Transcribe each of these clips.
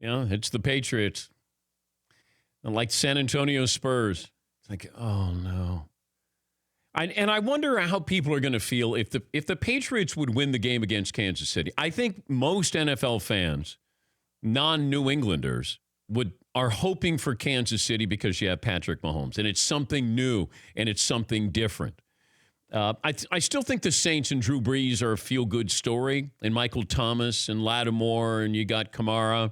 It's the Patriots. And like San Antonio Spurs. It's like, oh, no. And I wonder how people are going to feel if the Patriots would win the game against Kansas City. I think most NFL fans, non-New Englanders, are hoping for Kansas City because you have Patrick Mahomes. And it's something new and it's something different. I still think the Saints and Drew Brees are a feel-good story, and Michael Thomas and Lattimore, and you got Kamara.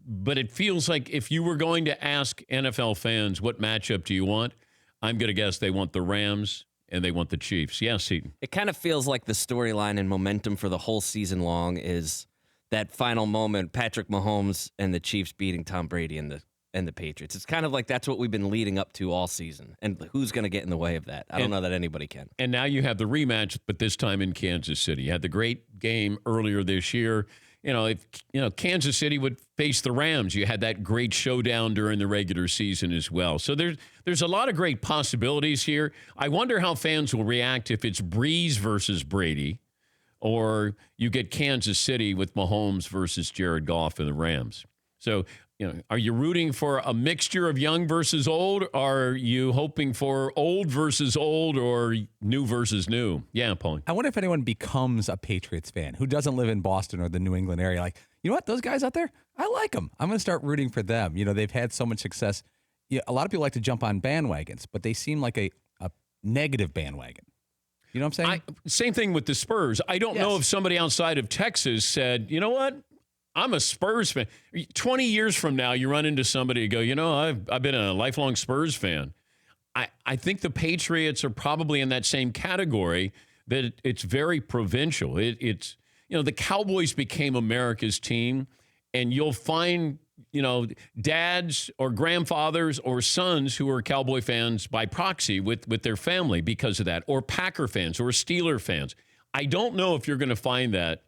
But it feels like if you were going to ask NFL fans, what matchup do you want? I'm going to guess they want the Rams and they want the Chiefs. Yes, Seton. It kind of feels like the storyline and momentum for the whole season long is that final moment, Patrick Mahomes and the Chiefs beating Tom Brady and the Patriots. It's kind of like that's what we've been leading up to all seaseason. And who's going to get in the way of that? I don't know that anybody can. And now you have the rematch, but this time in Kansas City. You had the great game earlier this year. If Kansas City would face the Rams, you had that great showdown during the regular season as well. So there's a lot of great possibilities here. I wonder how fans will react if it's Brees versus Brady, or you get Kansas City with Mahomes versus Jared Goff and the Rams. So, are you rooting for a mixture of young versus old? Are you hoping for old versus old or new versus new? Yeah, Paulie. I wonder if anyone becomes a Patriots fan who doesn't live in Boston or the New England area. Like, you know what? Those guys out there, I like them. I'm going to start rooting for them. They've had so much success. A lot of people like to jump on bandwagons, but they seem like a negative bandwagon. You know what I'm saying? Same thing with the Spurs. I don't know if somebody outside of Texas said, you know what? I'm a Spurs fan. 20 years from now, you run into somebody and go, I've been a lifelong Spurs fan. I think the Patriots are probably in that same category, that it's very provincial. It's the Cowboys became America's team, and you'll find, dads or grandfathers or sons who are Cowboy fans by proxy with their family because of that, or Packer fans or Steeler fans. I don't know if you're going to find that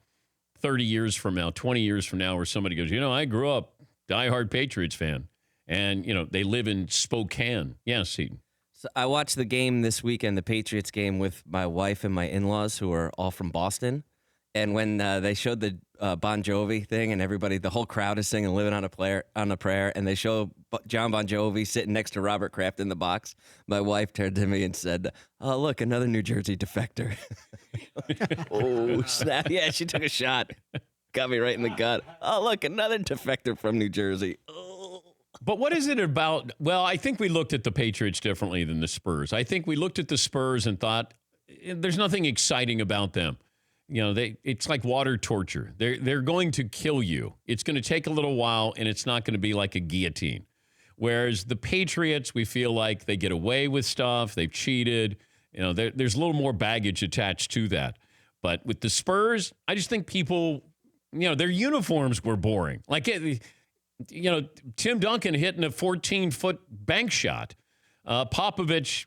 30 years from now, 20 years from now, where somebody goes, I grew up diehard Patriots fan, and, they live in Spokane. Yes, Seton. So I watched the game this weekend, the Patriots game, with my wife and my in-laws who are all from Boston. And when they showed the Bon Jovi thing and the whole crowd is singing "Living on a Prayer," and they show Jon Bon Jovi sitting next to Robert Kraft in the box, my wife turned to me and said, "Oh, look, another New Jersey defector." Oh, snap. Yeah, she took a shot. Got me right in the gut. Oh, look, another defector from New Jersey. Oh. But what is it about? Well, I think we looked at the Patriots differently than the Spurs. I think we looked at the Spurs and thought, there's nothing exciting about them. It's like water torture. They're going to kill you. It's going to take a little while, and it's not going to be like a guillotine. Whereas the Patriots, we feel like they get away with stuff. They've cheated. There's a little more baggage attached to that. But with the Spurs, I just think people, their uniforms were boring. Like, Tim Duncan hitting a 14-foot bank shot. Popovich,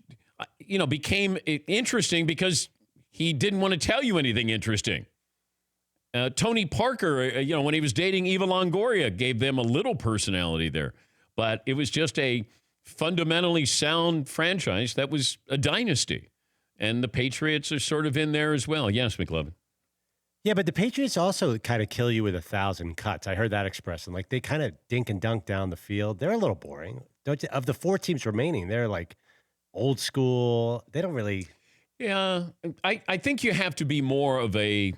became interesting because he didn't want to tell you anything interesting. Tony Parker, when he was dating Eva Longoria, gave them a little personality there. But it was just a fundamentally sound franchise that was a dynasty. And the Patriots are sort of in there as well. Yes, McLovin. Yeah, but the Patriots also kind of kill you with 1,000 cuts. I heard that expression. Like, they kind of dink and dunk down the field. They're a little boring. Don't you? Of the 4 teams remaining, they're like old school. They don't really... Yeah, I think you have to be more of a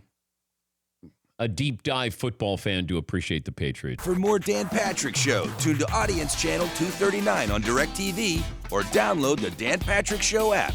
deep dive football fan to appreciate the Patriots. For more Dan Patrick Show, tune to Audience Channel 239 on DirecTV or download the Dan Patrick Show app.